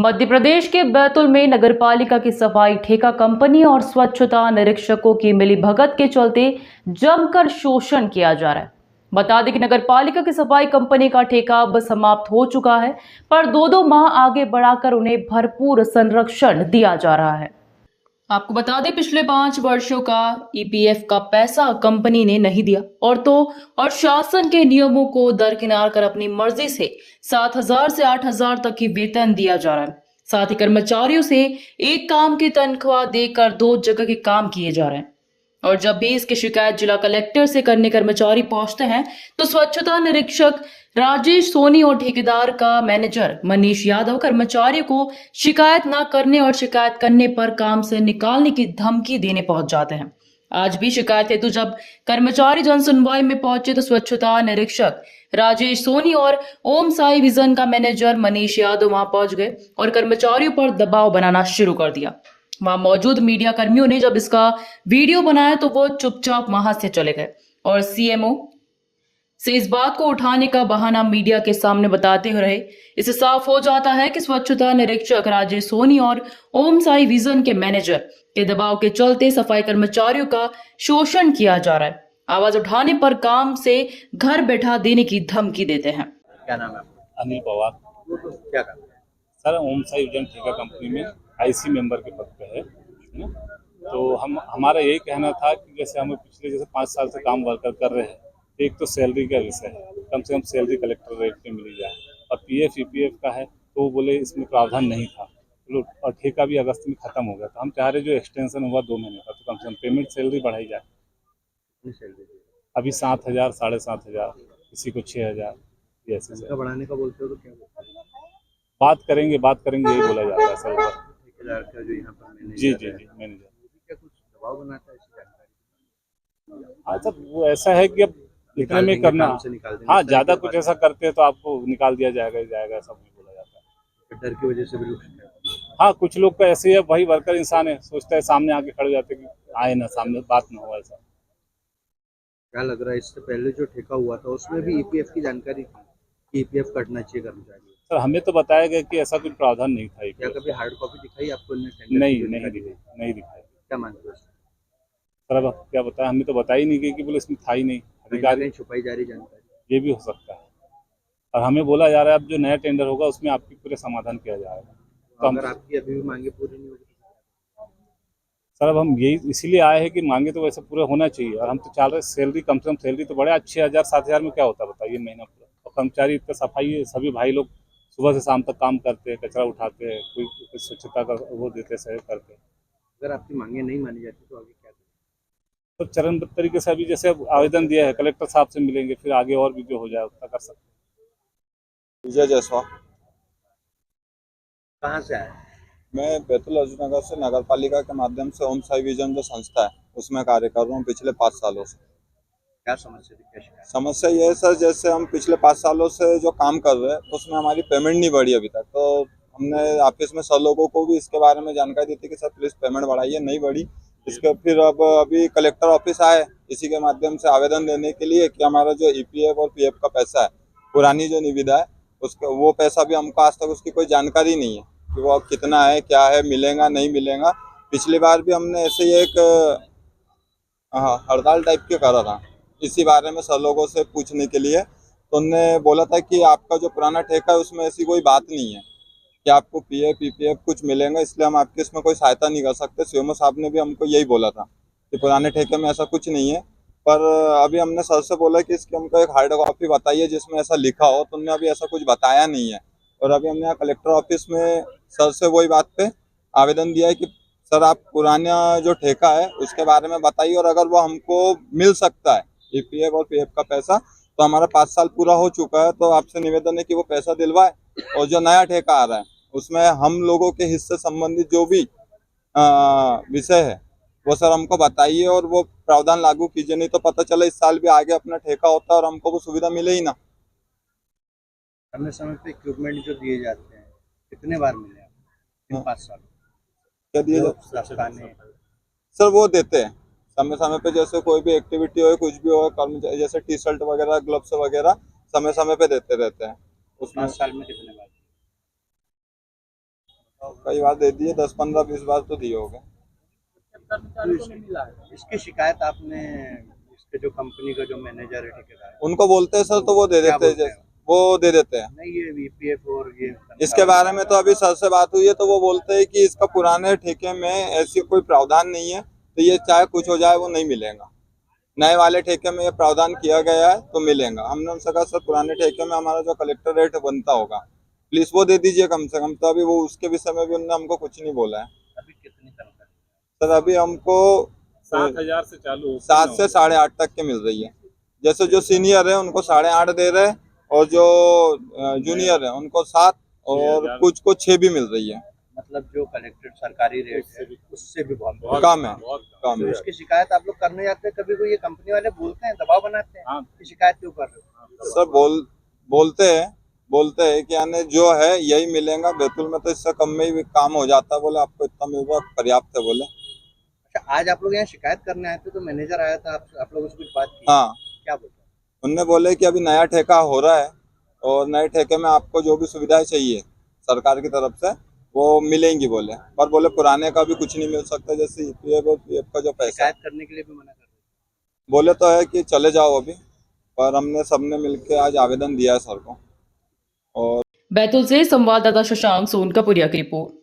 मध्य प्रदेश के बैतूल में नगरपालिका की सफाई ठेका कंपनी और स्वच्छता निरीक्षकों की मिलीभगत के चलते जमकर शोषण किया जा रहा है। बता दें कि नगरपालिका की सफाई कंपनी का ठेका अब समाप्त हो चुका है, पर दो माह आगे बढ़ाकर उन्हें भरपूर संरक्षण दिया जा रहा है। आपको बता दें, पिछले 5 वर्षों का ईपीएफ का पैसा कंपनी ने नहीं दिया और शासन के नियमों को दरकिनार कर अपनी मर्जी से 7,000 से 8,000 तक की वेतन दिया जा रहा है। साथ ही कर्मचारियों से एक काम की तनख्वाह देकर 2 जगह के काम किए जा रहे हैं। और जब भी इसकी शिकायत जिला कलेक्टर से करने कर्मचारी पहुंचते हैं तो स्वच्छता निरीक्षक राजेश सोनी और ठेकेदार का मैनेजर मनीष यादव कर्मचारियों को शिकायत न करने और शिकायत करने पर काम से निकालने की धमकी देने पहुंच जाते हैं। आज भी शिकायत हेतु जब कर्मचारी जन सुनवाई में पहुंचे तो स्वच्छता निरीक्षक राजेश सोनी और ओम साई विजन का मैनेजर मनीष यादव वहां पहुंच गए और कर्मचारियों पर दबाव बनाना शुरू कर दिया। वहां मौजूद मीडिया कर्मियों ने जब इसका वीडियो बनाया तो वो चुपचाप वहां से चले गए और सीएमओ से इस बात को उठाने का बहाना मीडिया के सामने बताते हुए रहे। इससे साफ हो जाता है कि स्वच्छता निरीक्षक राजेश सोनी और ओम साई विजन के मैनेजर के दबाव के चलते सफाई कर्मचारियों का शोषण किया जा रहा है। आवाज उठाने पर काम से घर बैठा देने की धमकी देते हैं। क्या नाम है आपका? अनिल पवार। क्या काम है? सर, ओम साई विजन ठेका कंपनी में आईसी मेंबर के पद पे है ना। तो हमारा यही कहना था कि जैसे हम पिछले 5 साल से काम वर्कर कर रहे हैं, एक तो सैलरी का विषय है, कम से कम सैलरी कलेक्टर रेट पे मिली जाए, और पीएफ ईपीएफ का है तो वो बोले इसमें प्रावधान नहीं था, चलो, और ठेका भी अगस्त में खत्म हो गया। तो हम चाह रहे जो एक्सटेंशन हुआ 2 महीने का, तो कम से कम पेमेंट सैलरी बढ़ाई जाए। अभी 7,000, 7,500, किसी को 6,000, ये ऐसे बढ़ाने का बोलते हो तो क्या बोलते हो? बात करेंगे यही बोला जाता है सर। ठेकेदार का जो यहाँ पर मैनेजर जी है, मैनेजर। क्या कुछ दबाव बनाता है इसकी जानकारी? हाँ सर, वो ऐसा है कि अब इतने में करना, हाँ, ज्यादा कुछ ऐसा करते हैं तो आपको निकाल दिया जाएगा ऐसा नहीं बोला जाता है। डर की वजह से भी लोग हाँ, कुछ लोग का ऐसे है, वही वर्कर इंसान है, सोचता है सामने आके खड़े जाते कि आए ना, सामने बात ना हो। ऐसा क्या लग रहा है? इससे पहले जो ठेका हुआ था उसमें भी ईपीएफ की जानकारी थी कि ईपीएफ कटना चाहिए कर्मचारी? सर, हमें तो बताया गया कि ऐसा कुछ प्रावधान नहीं था। क्या कभी हार्ड कॉपी दिखाई आपको? नहीं दिखाई। क्या मानते हो सर, अब क्या बताया, हमें तो बताया ही नहीं गया कि बोले इसमें था ही नहीं। अधिकारी छुपाई जा रही जानकारी, ये भी हो सकता है। और हमें बोला जा रहा है अब जो नया टेंडर होगा उसमें आपकी पूरे समाधान किया जाएगा। तो अगर आपकी अभी भी मांगे पूरी नहीं होगी सर, अब हम यही इसीलिए आए हैं कि मांगे तो वैसे पूरा होना चाहिए, और हम तो चाह रहे हैं सैलरी, कम से कम सैलरी तो बढ़े। 6,000 7,000 में क्या होता है बताइए महीना पूरा। और कर्मचारी इतना सफाई, सभी भाई लोग सुबह से शाम तक काम करते हैं, कचरा उठाते हैं, कोई स्वच्छता का वो देते हैं, सहयोग करते हैं। अगर आपकी मांगे नहीं मानी जाती तो आगे क्या करें? तो चरणबद्ध तरीके से अभी जैसे आवेदन दिया है, कलेक्टर साहब से मिलेंगे, फिर आगे और भी जो हो जाए उतना कर सकते हैं। विजय जायसवाल। कहाँ से आए? मैं बैतूल अर्जुन नगर से नगर पालिका के माध्यम से ओम साई विजन जो संस्था है उसमें कार्य कर रहा हूँ पिछले 5 सालों से। क्या समस्या थी? क्या शिकायत? समस्या ये है सर, जैसे हम पिछले 5 सालों से जो काम कर रहे हैं उसमें हमारी पेमेंट नहीं बढ़ी अभी तक। तो हमने ऑफिस में सर लोगों को भी इसके बारे में जानकारी दी थी कि सर प्लीज़ पेमेंट बढ़ाइए, नहीं बढ़ी। इसके फिर अब अभी कलेक्टर ऑफिस आए इसी के माध्यम से आवेदन देने के लिए कि हमारा जो ईपीएफ और पीएफ का पैसा है, पुरानी जो निविदा है उसका, वो पैसा भी हमको आज तक उसकी कोई जानकारी नहीं है कि वो कितना है, क्या है, मिलेगा नहीं मिलेगा। पिछली बार भी हमने ऐसे ही एक हड़ताल टाइप के करा था इसी बारे में सर लोगों से पूछने के लिए। तो उन्होंने बोला था कि आपका जो पुराना ठेका है उसमें ऐसी कोई बात नहीं है कि आपको पीएफ पीपीएफ कुछ मिलेगा, इसलिए हम आपकी इसमें कोई सहायता नहीं कर सकते। सीएमओ साहब ने भी हमको यही बोला था कि पुराने ठेके में ऐसा कुछ नहीं है। पर अभी हमने सर से बोला कि इसकी हमको एक हार्ड कॉपी बताइए जिसमें ऐसा लिखा हो, तो उन्होंने अभी ऐसा कुछ बताया नहीं है। और अभी हमने यहाँ कलेक्टर ऑफिस में सर से वही बात पे आवेदन दिया है कि सर आप पुराना जो ठेका है उसके बारे में बताइए, और अगर वो हमको मिल सकता है ईपीएफ और पीएफ का पैसा, तो हमारा 5 साल पूरा हो चुका है, तो आपसे निवेदन है कि वो पैसा दिलवाए। और जो नया ठेका आ रहा है उसमें हम लोगों के हिस्से संबंधित जो भी विषय है वो सर हमको बताइए और वो प्रावधान लागू कीजिए, नहीं तो पता चला इस साल भी आगे अपना ठेका होता है और हमको वो सुविधा मिले ही ना। समय समय पे इक्विपमेंट जो दिए जाते हैं कितने बार मिले आपको? 5 साल क्या दिए जाते? सर वो देते हैं समय समय पे, जैसे कोई भी एक्टिविटी हो, कुछ भी हो, कर्मचारी जैसे टी शर्ट वगैरह, ग्लव्स वगैरह समय समय पे देते रहते हैं। उस 5 साल में कितने बार? कई बार दे दिए, 10 15 20 बार तो दिए हो गए। इसकी शिकायत आपने इसके जो कंपनी का जो मैनेजर है ठेकेदार उनको बोलते हैं सर तो वो दे क्या देते हैं, बोलते हैं? वो दे देते हैं। नहीं ये वीपीएफ और ये इसके बारे में तो अभी सर से बात हुई है तो वो बोलते हैं कि इसका पुराने ठेके में ऐसी कोई प्रावधान नहीं है, तो ये चाहे कुछ हो जाए वो नहीं मिलेगा। नए वाले ठेके में ये प्रावधान किया गया है तो मिलेगा। हमने उनसे कहा सर पुराने ठेके में हमारा जो कलेक्टर रेट बनता होगा प्लीज वो दे दीजिए कम से कम। तो अभी वो उसके विषय में भी उन्होंने हमको कुछ नहीं बोला है। अभी कितनी तनख्वाह? सर अभी हमको 7,000 से चालू 7 से 8.5 तक के मिल रही है। जैसे जो सीनियर है उनको 8.5 दे रहे हैं और जो जूनियर है उनको 7 और कुछ को 6 भी मिल रही है। मतलब जो कलेक्टेड सरकारी रेट है उससे भी बहुत कम है, बहुत कम तो है। इसकी शिकायत आप लोग करने जाते हैं कभी कोई ये कंपनी वाले बोलते हैं दबाव बनाते हैं हाँ। कि शिकायत क्यों कर रहे हो? सर बोलते हैं कि यानी जो है यही मिलेगा, बैतूल में तो इससे कम में ही काम हो जाता है। बोले आपको इतना मिल रहा है पर्याप्त है। बोले अच्छा आज आप लोग यहाँ शिकायत करने आए थे तो मैनेजर आया था आप लोग उससे कुछ बात की? हाँ, क्या बोलते? उनने बोले कि अभी नया ठेका हो रहा है और नए ठेके में आपको जो भी सुविधाएं चाहिए सरकार की तरफ से वो मिलेंगी बोले। पर बोले पुराने का भी कुछ नहीं मिल सकता, जैसे ईपीएफ और पीएफ का जो पैसा है। शिकायत करने के लिए भी मना कर रहे बोले तो है कि चले जाओ अभी, पर हमने सबने मिलके आज आवेदन दिया है सर को। और बैतूल से संवाददाता शशांक सोनकापुरिया की रिपोर्ट।